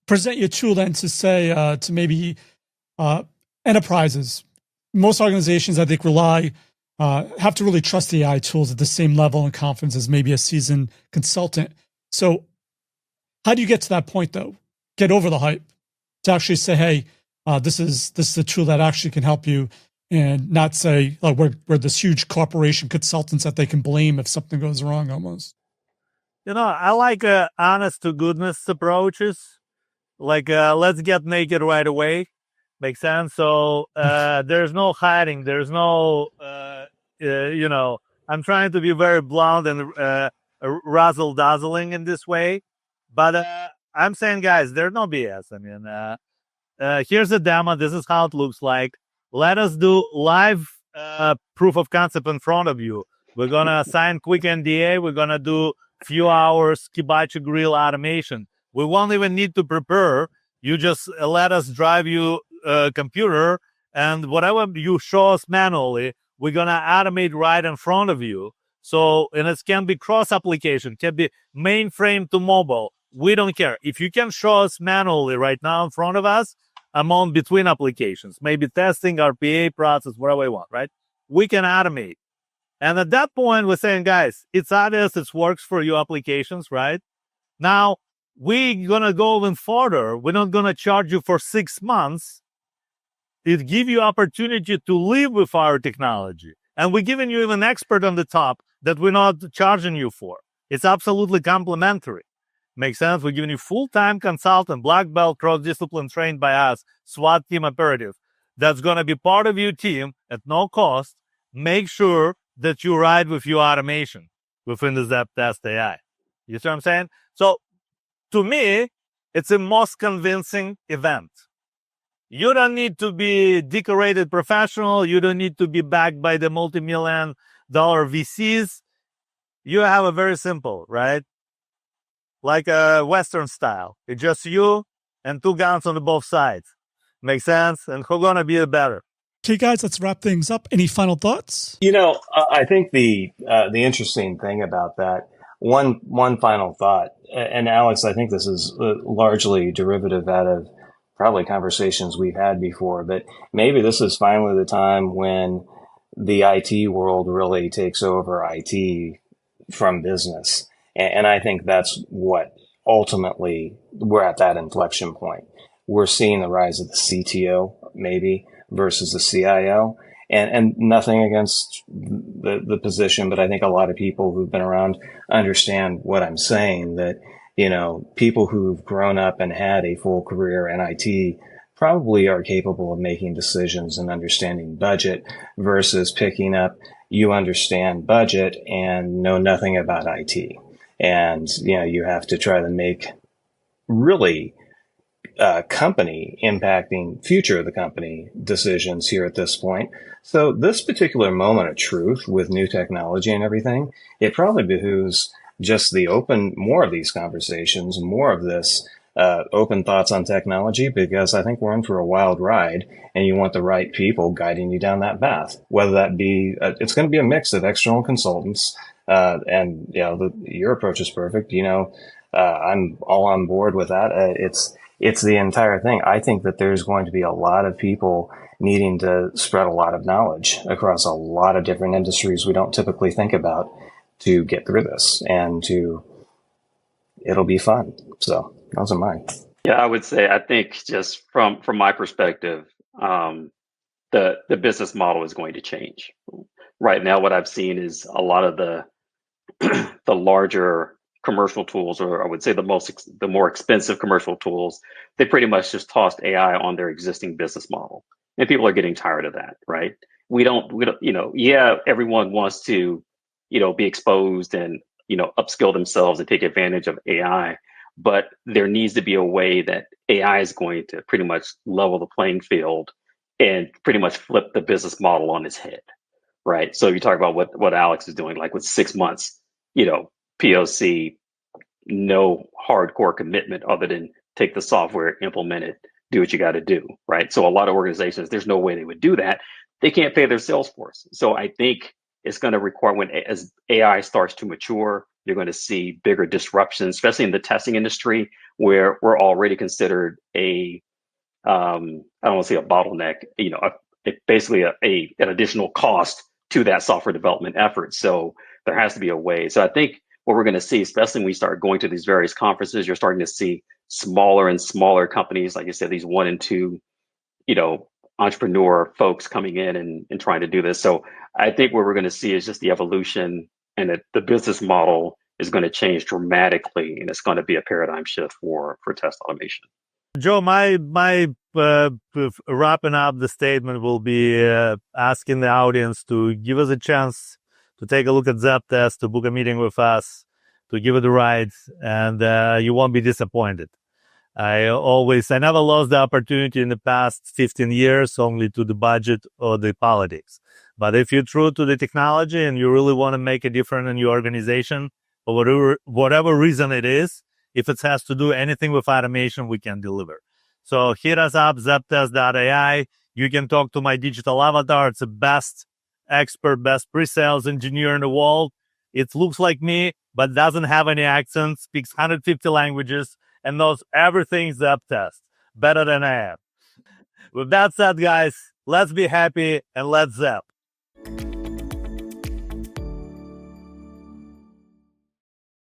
present your tool then to say to maybe enterprises. Most organizations, I think, have to really trust the AI tools at the same level and confidence as maybe a seasoned consultant. So how do you get to that point, though? Get over the hype to actually say, hey, this is a tool that actually can help you, and not say, like, we're this huge corporation consultants that they can blame if something goes wrong almost. I like honest to goodness approaches. Like, let's get naked right away. Makes sense? So there's no hiding. There's no, I'm trying to be very blunt and razzle-dazzling in this way. But I'm saying, guys, there's no BS. I mean, here's a demo. This is how it looks like. Let us do live proof of concept in front of you. We're going to sign quick NDA. We're going to do few hours hibachi grill automation. We won't even need to prepare. You just let us drive you a computer, and whatever you show us manually, we're going to automate right in front of you. So, and it can be cross application, can be mainframe to mobile. We don't care. If you can show us manually right now in front of us, among between applications, maybe testing, RPA process, whatever we want, right? We can automate. And at that point, we're saying, guys, it's obvious it works for your applications, right? Now, we're going to go even further. We're not going to charge you for 6 months. It gives you opportunity to live with our technology. And we're giving you even expert on the top that we're not charging you for. It's absolutely complimentary. Makes sense? We're giving you full-time consultant, black belt, cross-discipline trained by us, SWAT team operative. That's going to be part of your team at no cost. Make sure that you ride with your automation within the ZAP-Test.AI. You see what I'm saying? So to me, it's a most convincing event. You don't need to be decorated professional. You don't need to be backed by the multi-million-dollar VCs. You have a very simple, right? Like a Western style. It's just you and two guns on both sides. Makes sense? And who's going to be the better? Okay, guys, let's wrap things up. Any final thoughts? I think the interesting thing about that, one final thought, and Alex, I think this is largely derivative out of probably conversations we've had before, but maybe this is finally the time when the IT world really takes over IT from business. And I think that's what ultimately we're at that inflection point. We're seeing the rise of the CTO, maybe, versus the CIO. And nothing against the position, but I think a lot of people who've been around understand what I'm saying, that, people who've grown up and had a full career in IT probably are capable of making decisions and understanding budget versus picking up, you understand budget and know nothing about IT. And, you have to try to make really company impacting future of the company decisions here at this point. So this particular moment of truth with new technology and everything, it probably behooves just more of these conversations, more of this open thoughts on technology, because I think we're in for a wild ride and you want the right people guiding you down that path, whether that be, it's going to be a mix of external consultants, and your approach is perfect. I'm all on board with that. It's the entire thing. I think that there's going to be a lot of people needing to spread a lot of knowledge across a lot of different industries we don't typically think about to get through this, and it'll be fun. So those are mine. Yeah, I would say, I think just from my perspective, the business model is going to change. Right now, what I've seen is a lot of the larger commercial tools, or I would say the more expensive commercial tools, they pretty much just tossed AI on their existing business model, and people are getting tired of that, right? We don't, everyone wants to, be exposed and, upskill themselves and take advantage of AI, but there needs to be a way that AI is going to pretty much level the playing field and pretty much flip the business model on its head, right? So you talk about what Alex is doing, like with 6 months, POC, no hardcore commitment other than take the software, implement it, do what you got to do, right? So a lot of organizations, there's no way they would do that. They can't pay their sales force. So I think it's going to require, as AI starts to mature, you're going to see bigger disruptions, especially in the testing industry, where we're already considered a I don't want to say a bottleneck, basically an additional cost to that software development effort. So there has to be a way. So I think what we're going to see, especially when we start going to these various conferences, you're starting to see smaller and smaller companies, like you said, these 1 and 2, entrepreneur folks coming in and trying to do this. So I think what we're going to see is just the evolution, and that the business model is going to change dramatically, and it's going to be a paradigm shift for test automation. Joe, my wrapping up the statement will be asking the audience to give us a chance to take a look at ZAPTEST, to book a meeting with us, to give it a ride, and you won't be disappointed. I never lost the opportunity in the past 15 years only to the budget or the politics. But if you're true to the technology and you really want to make a difference in your organization, for whatever reason it is, if it has to do anything with automation, we can deliver. So hit us up, ZAPTEST.AI. You can talk to my digital avatar. It's the best expert, best pre-sales engineer in the world. It looks like me, but doesn't have any accent, speaks 150 languages, and knows everything ZAPTEST better than I am. With that said, guys, let's be happy and let's zap.